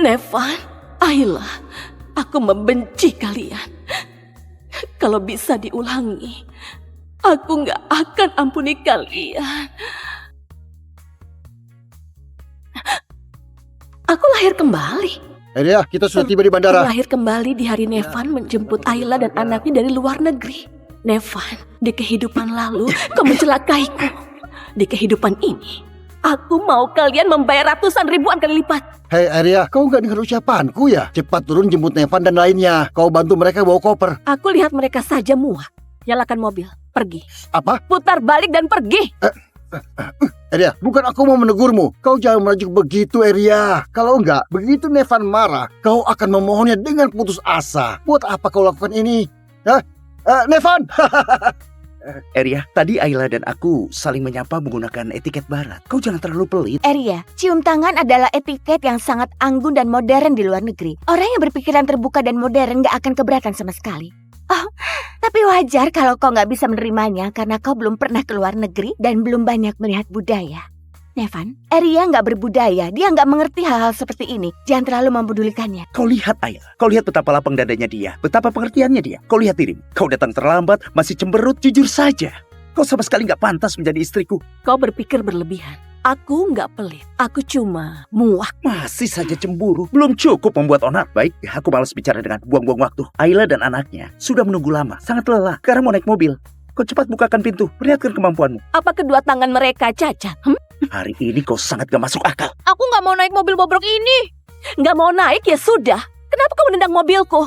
Nevan, Ayla, aku membenci kalian. Kalau bisa diulangi, aku gak akan ampuni kalian. Aku lahir kembali. Aria, kita sudah tiba di bandara. Aku lahir kembali di hari Nevan menjemput Ayla dan anaknya dari luar negeri. Nevan, di kehidupan lalu kau mencelakaiku. Di kehidupan ini, aku mau kalian membayar ratusan ribuan kali lipat. Hei Aria, kau nggak dengar ucapanku ya? Cepat turun jemput Nevan dan lainnya. Kau bantu mereka bawa koper. Aku lihat mereka saja muak. Nyalakan mobil, pergi. Apa? Putar balik dan pergi. Aria, bukan aku mau menegurmu. Kau jangan merajuk begitu, Aria. Kalau enggak, begitu Nevan marah, kau akan memohonnya dengan putus asa. Buat apa kau lakukan ini? Hah? Nevan! Aria, tadi Ayla dan aku saling menyapa menggunakan etiket barat. Kau jangan terlalu pelit. Aria, cium tangan adalah etiket yang sangat anggun dan modern di luar negeri. Orang yang berpikiran terbuka dan modern gak akan keberatan sama sekali. Oh, tapi wajar kalau kau gak bisa menerimanya karena kau belum pernah ke luar negeri dan belum banyak melihat budaya. Nevan, Aria gak berbudaya, dia gak mengerti hal-hal seperti ini. Jangan terlalu mempedulikannya. Kau lihat Ayla, kau lihat betapa lapang dadanya dia, betapa pengertiannya dia. Kau lihat dirimu, kau datang terlambat, masih cemberut, jujur saja. Kau sama sekali gak pantas menjadi istriku. Kau berpikir berlebihan. Aku nggak pelit, aku cuma muak. Masih saja cemburu, belum cukup membuat onar. Baik, aku malas bicara dengan buang-buang waktu. Ayla dan anaknya sudah menunggu lama, sangat lelah. Sekarang mau naik mobil. Kau cepat bukakan pintu, perlihatkan kemampuanmu. Apa kedua tangan mereka cacat? Hari ini kau sangat gak masuk akal. Aku nggak mau naik mobil bobrok ini. Nggak mau naik ya sudah. Kenapa kau menendang mobilku?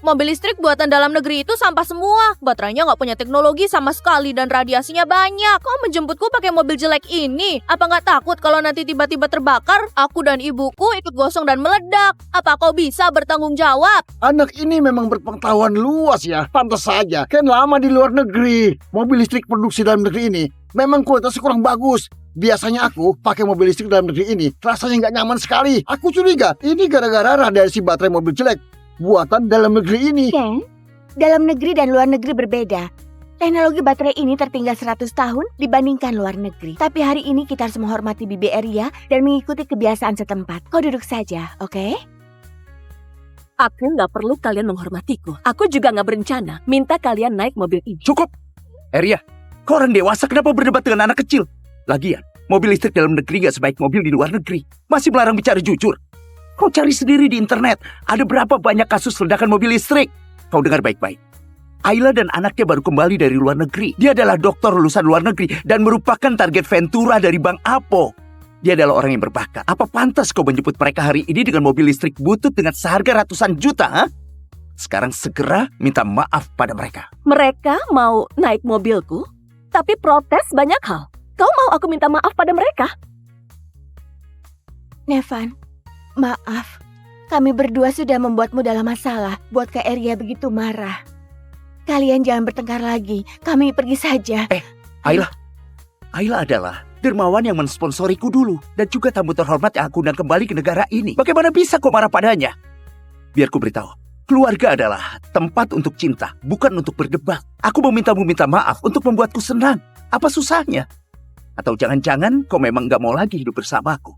Mobil listrik buatan dalam negeri itu sampah semua. Baterainya nggak punya teknologi sama sekali dan radiasinya banyak. Kau menjemputku pakai mobil jelek ini? Apa nggak takut kalau nanti tiba-tiba terbakar? Aku dan ibuku ikut gosong dan meledak. Apa kau bisa bertanggung jawab? Anak ini memang berpengetahuan luas ya. Pantas saja, kan lama di luar negeri. Mobil listrik produksi dalam negeri ini memang kualitasnya kurang bagus. Biasanya aku pakai mobil listrik dalam negeri ini rasanya nggak nyaman sekali. Aku curiga ini gara-gara radiasi baterai mobil jelek buatan dalam negeri ini. Ken, dalam negeri dan luar negeri berbeda. Teknologi baterai ini tertinggal 100 tahun dibandingkan luar negeri. Tapi hari ini kita harus menghormati Bibi Aria dan mengikuti kebiasaan setempat. Kau duduk saja, oke? Aku nggak perlu kalian menghormatiku. Aku juga nggak berencana minta kalian naik mobil ini. Cukup! Aria, kau orang dewasa kenapa berdebat dengan anak kecil? Lagian, mobil listrik dalam negeri gak sebaik mobil di luar negeri. Masih melarang bicara jujur. Kau cari sendiri di internet, ada berapa banyak kasus ledakan mobil listrik. Kau dengar baik-baik. Ayla dan anaknya baru kembali dari luar negeri. Dia adalah dokter lulusan luar negeri dan merupakan target Ventura dari Bank Apo. Dia adalah orang yang berbakat. Apa pantas kau menjemput mereka hari ini dengan mobil listrik butut dengan seharga ratusan juta? Ha? Sekarang segera minta maaf pada mereka. Mereka mau naik mobilku, tapi protes banyak hal. Kau mau aku minta maaf pada mereka? Nevan, maaf. Kami berdua sudah membuatmu dalam masalah. Buat Kak Aria begitu marah. Kalian jangan bertengkar lagi. Kami pergi saja. Ayla adalah dermawan yang mensponsoriku dulu. Dan juga tamu terhormat yang aku undang kembali ke negara ini. Bagaimana bisa kau marah padanya? Biar ku beritahu. Keluarga adalah tempat untuk cinta, bukan untuk berdebat. Aku memintamu minta maaf untuk membuatku senang. Apa susahnya? Atau jangan-jangan kau memang gak mau lagi hidup bersamaku?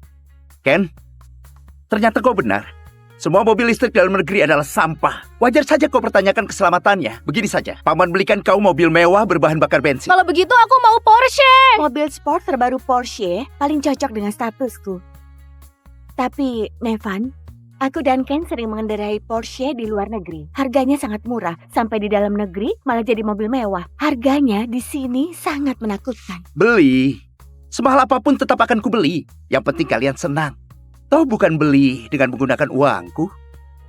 Ken, ternyata kau benar. Semua mobil listrik dalam negeri adalah sampah. Wajar saja kau pertanyakan keselamatannya. Begini saja, paman belikan kau mobil mewah berbahan bakar bensin. Kalau begitu aku mau Porsche. Mobil sport terbaru Porsche paling cocok dengan statusku. Tapi, Nevan, aku dan Ken sering mengendarai Porsche di luar negeri. Harganya sangat murah. Sampai di dalam negeri malah jadi mobil mewah. Harganya di sini sangat menakutkan. Beli. Semahal apapun tetap akan kubeli. Yang penting kalian senang. Toh bukan beli dengan menggunakan uangku,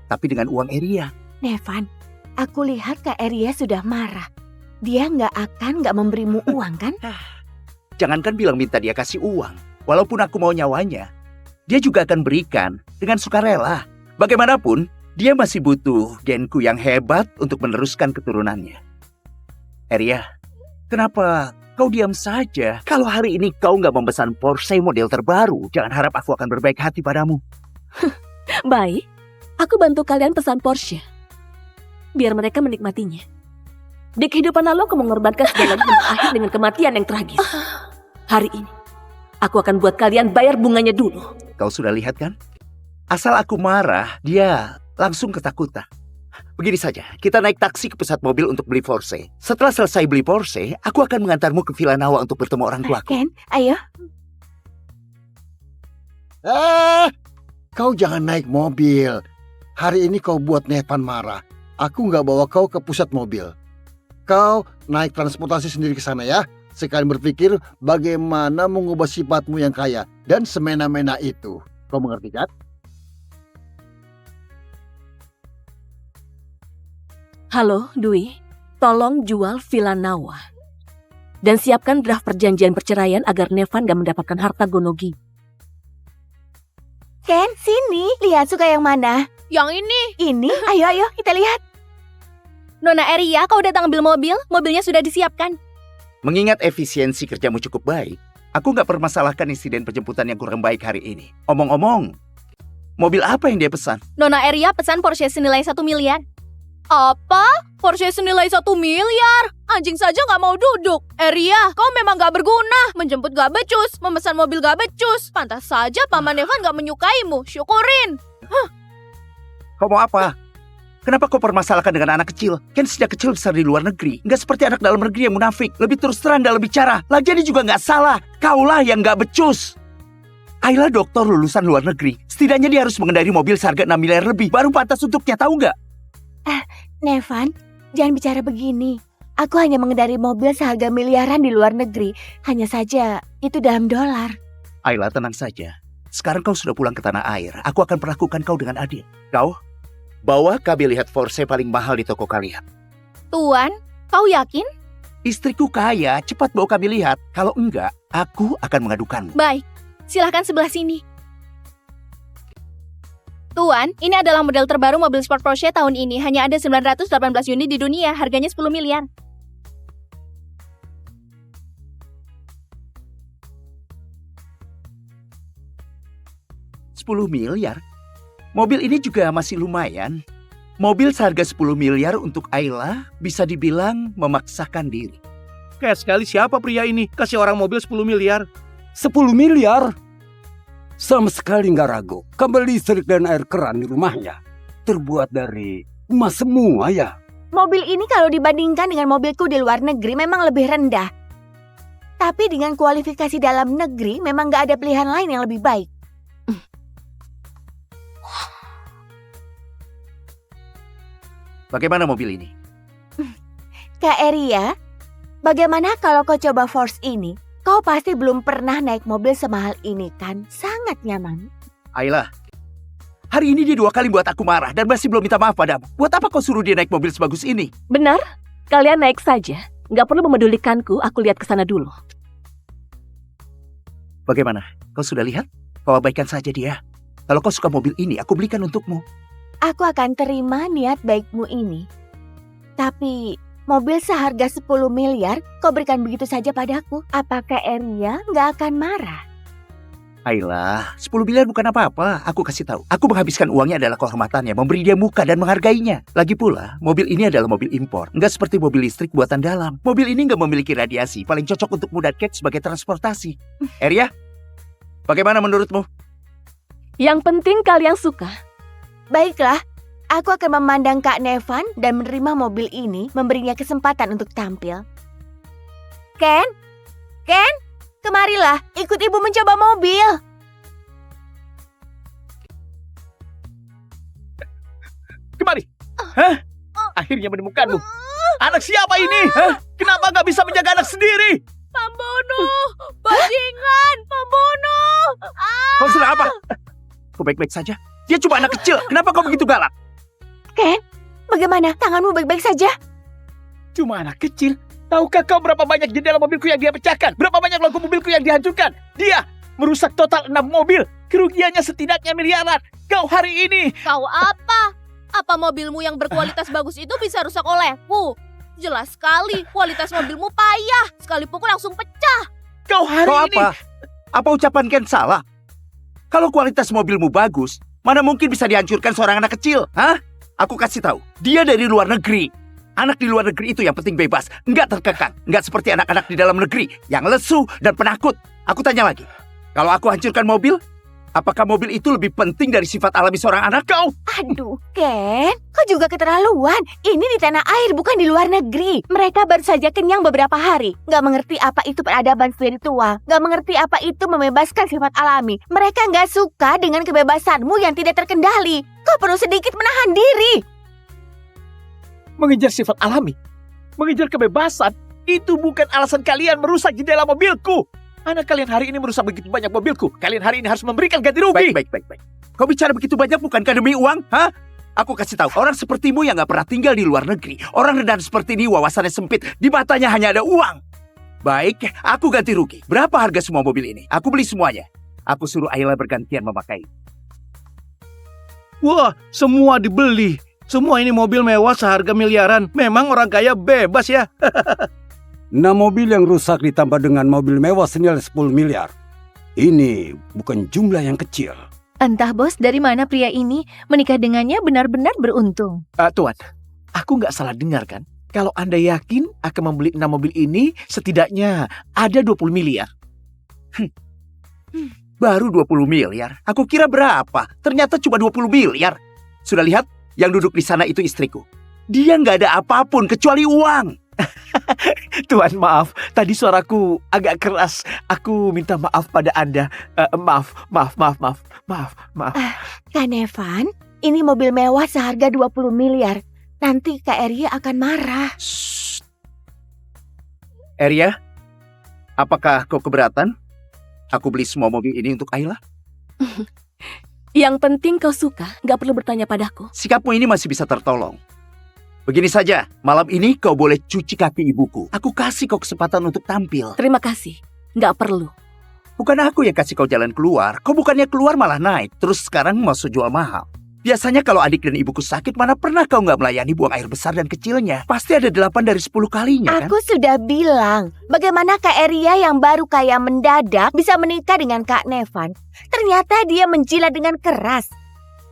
tapi dengan uang Aria. Nevan, aku lihat Kak Aria sudah marah. Dia nggak memberimu uang kan? Jangankan bilang minta dia kasih uang. Walaupun aku mau nyawanya, dia juga akan berikan dengan sukarela. Bagaimanapun, dia masih butuh genku yang hebat untuk meneruskan keturunannya. Aria, kenapa kau diam saja? Kalau hari ini kau nggak memesan Porsche model terbaru, jangan harap aku akan berbaik hati padamu. Baik, aku bantu kalian pesan Porsche. Biar mereka menikmatinya. Di kehidupan lalu aku mengorbankan segalanya dan berakhir dengan kematian yang tragis. Hari ini, aku akan buat kalian bayar bunganya dulu. Kau sudah lihat kan? Asal aku marah, dia langsung ketakutan. Begini saja, kita naik taksi ke pusat mobil untuk beli Porsche. Setelah selesai beli Porsche, aku akan mengantarmu ke Villa Nawa untuk bertemu orang tuaku. Ken, ayo. Kau jangan naik mobil. Hari ini kau buat Nevan marah. Aku nggak bawa kau ke pusat mobil. Kau naik transportasi sendiri ke sana ya. Sekalian berpikir bagaimana mengubah sifatmu yang kaya dan semena-mena itu. Kau mengerti kan? Halo, Dwi. Tolong jual Villa Nawa. Dan siapkan draft perjanjian perceraian agar Nevan gak mendapatkan harta Gonogi. Ken, sini. Lihat suka yang mana? Yang ini. Ini? Ayo, kita lihat. Nona Eria, kau datang ambil mobil? Mobilnya sudah disiapkan. Mengingat efisiensi kerjamu cukup baik, aku nggak permasalahkan insiden penjemputan yang kurang baik hari ini. Omong-omong, mobil apa yang dia pesan? Nona Eria pesan Porsche senilai 1 miliar. Apa? Porsche senilai 1 miliar? Anjing saja gak mau duduk. Eria, kau memang gak berguna. Menjemput gak becus, memesan mobil gak becus. Pantas saja Paman Nevan gak menyukaimu. Syukurin. Kau mau apa? Kenapa kau permasalahkan dengan anak kecil? Kan sejak kecil besar di luar negeri. Nggak seperti anak dalam negeri yang munafik. Lebih terus terang dalam bicara. Lagian dia juga nggak salah. Kaulah yang nggak becus. Ayla dokter lulusan luar negeri. Setidaknya dia harus mengendarai mobil seharga 6 miliar lebih. Baru pantas untuknya, tahu nggak? Nevan, jangan bicara begini. Aku hanya mengendarai mobil seharga miliaran di luar negeri. Hanya saja, itu dalam dolar. Ayla, tenang saja. Sekarang kau sudah pulang ke tanah air. Aku akan perlakukan kau dengan adil. Kau, bawa Kabi lihat Porsche paling mahal di toko kalian. Tuan, kau yakin? Istriku kaya, cepat bawa Kabi lihat. Kalau enggak, aku akan mengadukanmu. Baik, silahkan sebelah sini. Tuan, ini adalah model terbaru mobil sport Porsche tahun ini. Hanya ada 918 unit di dunia, harganya 10 miliar. $10 miliar? Mobil ini juga masih lumayan. Mobil seharga 10 miliar untuk Ayla bisa dibilang memaksakan diri. Kayak sekali siapa pria ini kasih orang mobil 10 miliar? 10 miliar? Sama sekali nggak ragu. Kabel listrik dan air keran di rumahnya terbuat dari emas semua ya. Mobil ini kalau dibandingkan dengan mobilku di luar negeri memang lebih rendah. Tapi dengan kualifikasi dalam negeri memang nggak ada pilihan lain yang lebih baik. Bagaimana mobil ini? Kak Eria, bagaimana kalau kau coba Force ini? Kau pasti belum pernah naik mobil semahal ini kan? Sangat nyaman. Ayla, hari ini dia 2 kali buat aku marah dan masih belum minta maaf padamu. Buat apa kau suruh dia naik mobil sebagus ini? Benar? Kalian naik saja. Nggak perlu memedulikanku, aku lihat ke sana dulu. Bagaimana? Kau sudah lihat? Kau abaikan saja dia. Kalau kau suka mobil ini, aku belikan untukmu. Aku akan terima niat baikmu ini. Tapi mobil seharga 10 miliar kau berikan begitu saja padaku. Apakah Eria nggak akan marah? Ayla, 10 miliar bukan apa-apa. Aku kasih tahu. Aku menghabiskan uangnya adalah kehormatannya, memberi dia muka dan menghargainya. Lagi pula, mobil ini adalah mobil impor. Nggak seperti mobil listrik buatan dalam. Mobil ini nggak memiliki radiasi. Paling cocok untuk muda Kate sebagai transportasi. Eria, bagaimana menurutmu? Yang penting kalian suka. Baiklah, aku akan memandang Kak Nevan dan menerima mobil ini, memberinya kesempatan untuk tampil. Ken, kemarilah, ikut ibu mencoba mobil. Kemari. Hah? Akhirnya menemukanmu. Anak siapa ini? Hah? Kenapa nggak bisa menjaga anak sendiri? Pembunuh! Bajingan! Pembunuh! Kau sudah apa? Kau baik-baik saja? Dia cuma anak kecil. Kenapa kau begitu galak? Ken, bagaimana? Tanganmu baik-baik saja? Cuma anak kecil. Tahukah kau berapa banyak jendela mobilku yang dia pecahkan? Berapa banyak logo mobilku yang dihancurkan? Dia merusak total 6 mobil. Kerugiannya setidaknya miliaran. Kau hari ini. Kau apa? Apa mobilmu yang berkualitas bagus itu bisa rusak olehku? Jelas sekali, kualitas mobilmu payah. Sekali pukul langsung pecah. Kau hari Kau ini. apa? Apa ucapan Ken salah? Kalau kualitas mobilmu bagus, mana mungkin bisa dihancurkan seorang anak kecil? Hah? Aku kasih tahu, dia dari luar negeri. Anak di luar negeri itu yang penting bebas, nggak terkekang, nggak seperti anak-anak di dalam negeri yang lesu dan penakut. Aku tanya lagi, kalau aku hancurkan mobil, Apakah mobil itu lebih penting dari sifat alami seorang anak? Kau Aduh, Ken, kau juga keterlaluan. Ini di tanah air, bukan di luar negeri. Mereka baru saja kenyang beberapa hari. Gak mengerti apa itu peradaban spiritual. Gak mengerti apa itu membebaskan sifat alami. Mereka gak suka dengan kebebasanmu yang tidak terkendali. Kau perlu sedikit menahan diri. Mengejar sifat alami, mengejar kebebasan, itu bukan alasan kalian merusak jendela mobilku. Anak kalian hari ini merusak begitu banyak mobilku. Kalian hari ini harus memberikan ganti rugi. baik. Kau bicara begitu banyak bukankah demi uang? Hah? Aku kasih tahu, orang sepertimu yang gak pernah tinggal di luar negeri. Orang rendahan seperti ini wawasannya sempit. Di matanya hanya ada uang. Baik, aku ganti rugi. Berapa harga semua mobil ini? Aku beli semuanya. Aku suruh Ayla bergantian memakai. Wah, semua dibeli. Semua ini mobil mewah seharga miliaran. Memang orang kaya bebas ya. 6 mobil yang rusak ditambah dengan mobil mewah senilai 10 miliar. Ini bukan jumlah yang kecil. Entah bos, dari mana pria ini menikah dengannya benar-benar beruntung. Tuan, aku nggak salah dengar kan? Kalau Anda yakin akan membeli 6 mobil ini, setidaknya ada 20 miliar. Baru 20 miliar? Aku kira berapa? Ternyata cuma 20 miliar. Sudah lihat? Yang duduk di sana itu istriku. Dia nggak ada apapun kecuali uang. Tuan, maaf. Tadi suaraku agak keras. Aku minta maaf pada Anda. Maaf. Kak Nevan, ini mobil mewah seharga 20 miliar. Nanti Kak Eria akan marah. Shh. Eria, apakah kau keberatan? Aku beli semua mobil ini untuk Ayla. Yang penting kau suka, gak perlu bertanya padaku. Sikapmu ini masih bisa tertolong. Begini saja, malam ini kau boleh cuci kaki ibuku. Aku kasih kau kesempatan untuk tampil. Terima kasih, gak perlu. Bukan aku yang kasih kau jalan keluar. Kau bukannya keluar malah naik. Terus sekarang mau jual mahal. Biasanya kalau adik dan ibuku sakit, mana pernah kau nggak melayani buang air besar dan kecilnya? Pasti ada 8 dari 10 kalinya kan? Aku sudah bilang, bagaimana Kak Eria yang baru kaya mendadak bisa menikah dengan Kak Nevan. Ternyata dia menjilat dengan keras.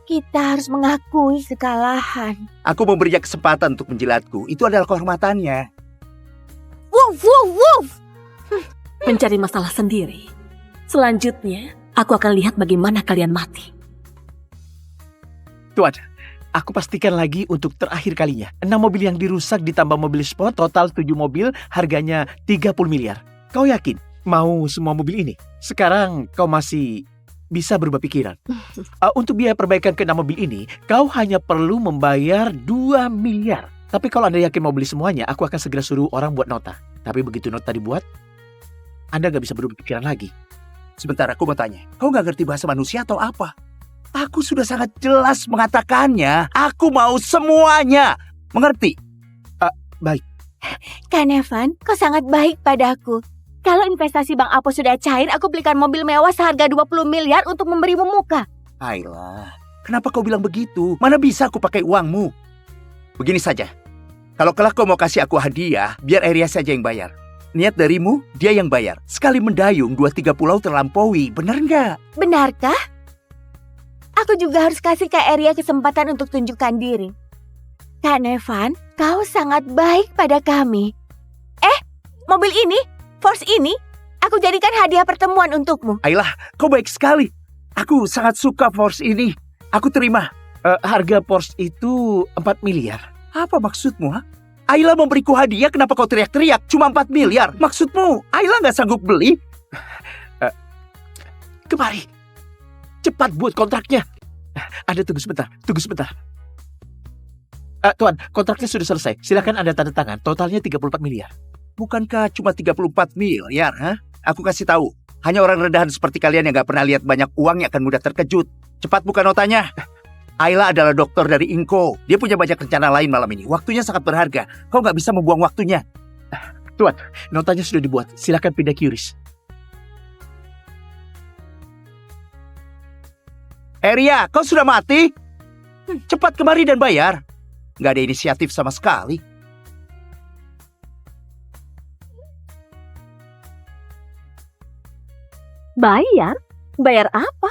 Kita harus mengakui kekalahan. Aku memberinya kesempatan untuk menjilatku. Itu adalah kehormatannya. Wuf. Mencari masalah sendiri. Selanjutnya, aku akan lihat bagaimana kalian mati. Tuan, aku pastikan lagi untuk terakhir kalinya. 6 mobil yang dirusak ditambah mobil sport, total 7 mobil, harganya 30 miliar. Kau yakin mau semua mobil ini? Sekarang kau masih bisa berubah pikiran. Untuk biaya perbaikan ke 6 mobil ini, kau hanya perlu membayar 2 miliar. Tapi kalau Anda yakin mau beli semuanya, aku akan segera suruh orang buat nota. Tapi begitu nota dibuat, Anda gak bisa berubah pikiran lagi. Sebentar, aku mau tanya. Kau gak ngerti bahasa manusia atau apa? Aku sudah sangat jelas mengatakannya. Aku mau semuanya. Mengerti? Baik. Kak Nevan, kau sangat baik padaku. Kalau investasi Bang Apo sudah cair, aku belikan mobil mewah seharga 20 miliar untuk memberimu muka. Ayla, kenapa kau bilang begitu? Mana bisa aku pakai uangmu? Begini saja. Kalau kelak kau mau kasih aku hadiah, biar Eria saja yang bayar. Niat darimu, dia yang bayar. Sekali mendayung, 2-3 pulau terlampaui. Benar nggak? Benarkah? Aku juga harus kasih Kak Eria kesempatan untuk tunjukkan diri. Kak Nevan, kau sangat baik pada kami. Mobil ini, Force ini, aku jadikan hadiah pertemuan untukmu. Ayla, kau baik sekali. Aku sangat suka Force ini. Aku terima. Harga Porsche itu 4 miliar. Apa maksudmu, ha? Ayla memberiku hadiah, kenapa kau teriak-teriak? Cuma 4 miliar. Maksudmu, Ayla nggak sanggup beli? Kemari. Cepat buat kontraknya. Anda tunggu sebentar. Tuan, kontraknya sudah selesai. Silakan Anda tanda tangan. Totalnya 34 miliar. Bukankah cuma 34 miliar, ha? Aku kasih tahu. Hanya orang rendahan seperti kalian yang gak pernah lihat banyak uang yang akan mudah terkejut. Cepat buka notanya. Ayla adalah dokter dari Inko. Dia punya banyak rencana lain malam ini. Waktunya sangat berharga. Kau gak bisa membuang waktunya. Tuan, notanya sudah dibuat. Silakan pindah QRIS. Eria, kau sudah mati? Cepat kemari dan bayar. Gak ada inisiatif sama sekali. Bayar? Bayar apa?